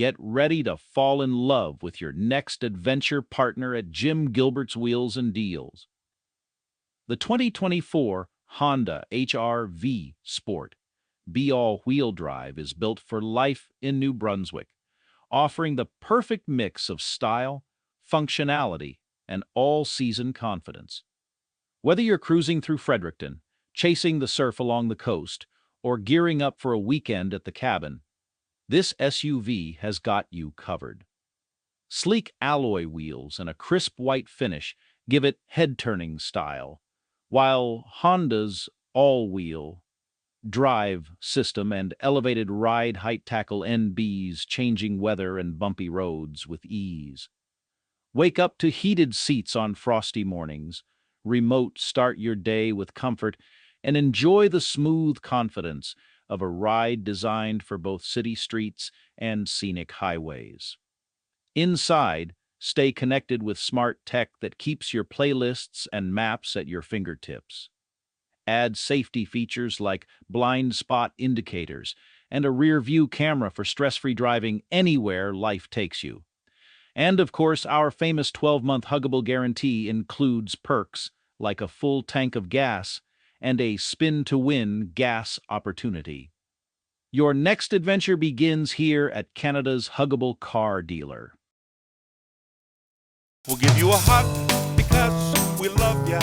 Get ready to fall in love with your next adventure partner at Jim Gilbert's Wheels and Deals. The 2024 Honda HR-V Sport-B all-wheel drive is built for life in New Brunswick, offering the perfect mix of style, functionality, and all-season confidence. Whether you're cruising through Fredericton, chasing the surf along the coast, or gearing up for a weekend at the cabin, this SUV has got you covered. Sleek alloy wheels and a crisp white finish give it head-turning style, while Honda's all-wheel drive system and elevated ride height tackle NB's changing weather and bumpy roads with ease. Wake up to heated seats on frosty mornings, remote start your day with comfort, and enjoy the smooth confidence of a ride designed for both city streets and scenic highways. Inside, stay connected with smart tech that keeps your playlists and maps at your fingertips. Add safety features like blind spot indicators and a rear-view camera for stress-free driving anywhere life takes you. And of course, our famous 12-month huggable guarantee includes perks like a full tank of gas and a spin-to-win gas opportunity. Your next adventure begins here at Canada's huggable car dealer. We'll give you a hug because we love ya.